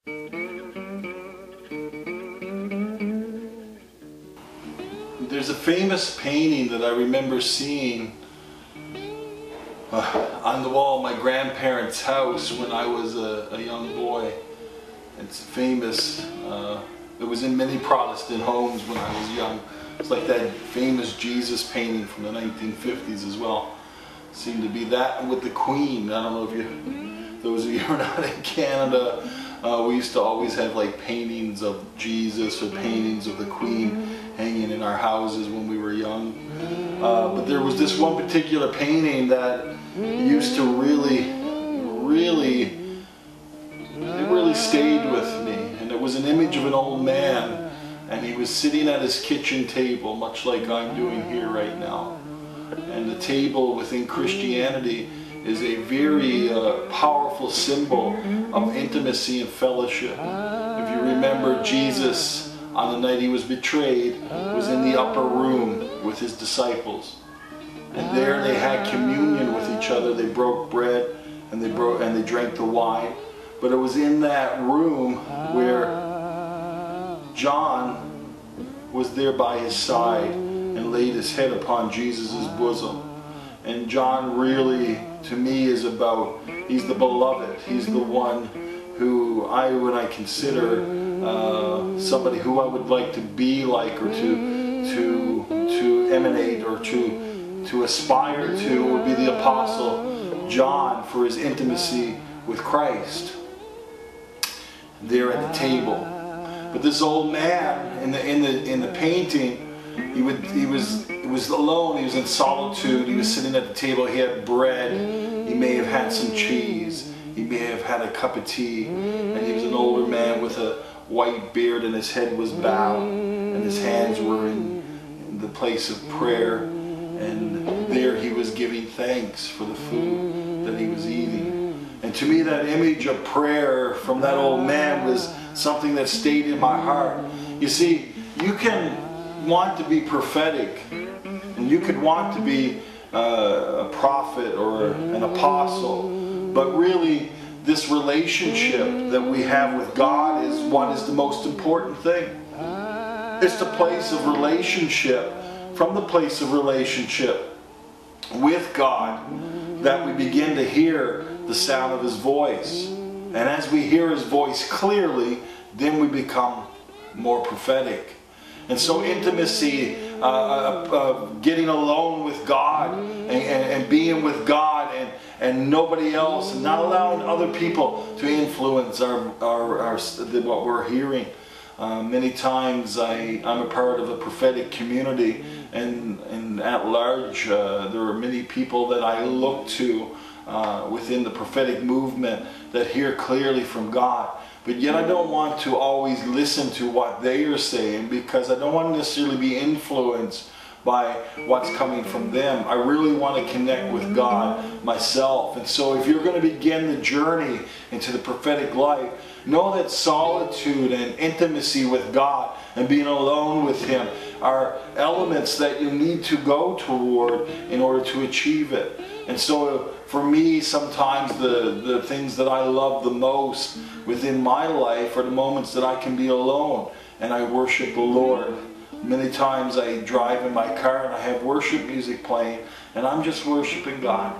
There's a famous painting that I remember seeing on the wall of my grandparents' house when I was a young boy. It's famous. It was in many Protestant homes when I was young. It's like that famous Jesus painting from the 1950s as well. It seemed to be that with the Queen. I don't know if you, those of you who are not in Canada, we used to always have like paintings of Jesus or paintings of the Queen hanging in our houses when we were young. But there was this one particular painting that used to really stayed with me. And it was an image of an old man, and he was sitting at his kitchen table, much like I'm doing here right now. And the table within Christianity is a very powerful symbol of intimacy and fellowship. If you remember, Jesus, on the night he was betrayed, was in the upper room with his disciples. And there they had communion with each other. They broke bread and they drank the wine. But it was in that room where John was there by his side and laid his head upon Jesus' bosom. And John really, to me, is about, he's the beloved. He's the one who when I consider somebody who I would like to be like, or to emanate, or to aspire to, would be the Apostle John, for his intimacy with Christ there at the table. But this old man in the painting, he was alone. He was in solitude. He was sitting at the table. He had bread. He may have had some cheese. He may have had a cup of tea. And he was an older man with a white beard, and his head was bowed, and his hands were in the place of prayer. And there he was giving thanks for the food that he was eating. And to me, that image of prayer from that old man was something that stayed in my heart. You see, you can want to be prophetic, and you could want to be a prophet or an apostle, but really this relationship that we have with God is what is the most important thing. It's the place of relationship, from the place of relationship with God, that we begin to hear the sound of his voice. And as we hear his voice clearly, then we become more prophetic. And so intimacy, getting alone with God and being with God and nobody else, and not allowing other people to influence what we're hearing. Many times I'm a part of a prophetic community, and at large there are many people that I look to within the prophetic movement that hear clearly from God. But yet I don't want to always listen to what they are saying, because I don't want to necessarily be influenced by what's coming from them. I really want to connect with God myself. And so if you're going to begin the journey into the prophetic life, know that solitude and intimacy with God and being alone with him are elements that you need to go toward in order to achieve it. And so for me, sometimes the things that I love the most within my life are the moments that I can be alone and I worship the Lord. Many times I drive in my car and I have worship music playing, and I'm just worshiping God.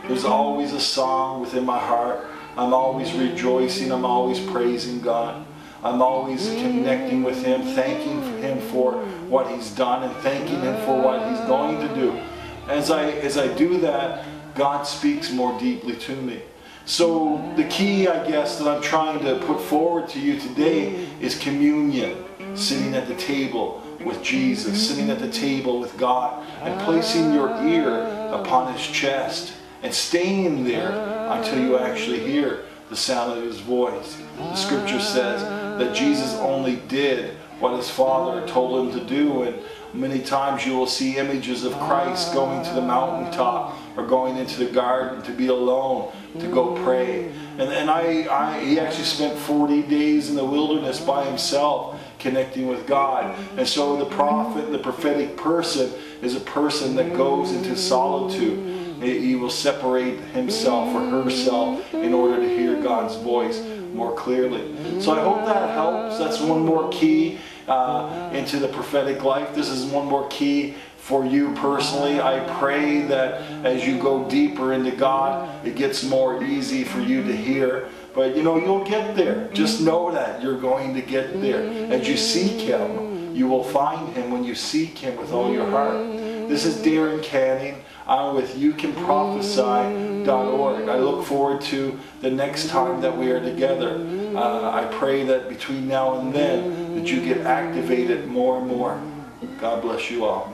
There's always a song within my heart. I'm always rejoicing. I'm always praising God. I'm always connecting with him, thanking him for what he's done and thanking him for what he's going to do. As I do that, God speaks more deeply to me. So the key, I guess, that I'm trying to put forward to you today is communion. Sitting at the table with Jesus, sitting at the table with God, and placing your ear upon his chest and staying there until you actually hear the sound of his voice. The scripture says that Jesus only did what his Father told him to do, and many times you will see images of Christ going to the mountaintop or going into the garden to be alone, to go pray. And he actually spent 40 days in the wilderness by himself, connecting with God. And so the prophet, the prophetic person, is a person that goes into solitude. He will separate himself or herself in order to hear God's voice. more clearly. So I hope that helps. That's one more key into the prophetic life. This is one more key for you personally. I pray that as you go deeper into God, it gets more easy for you to hear. But you know, you'll get there. Just know that you're going to get there. As you seek Him, you will find Him when you seek Him with all your heart. This is Darren Canning. I'm with youcanprophesy.org. I look forward to the next time that we are together. I pray that between now and then that you get activated more and more. God bless you all.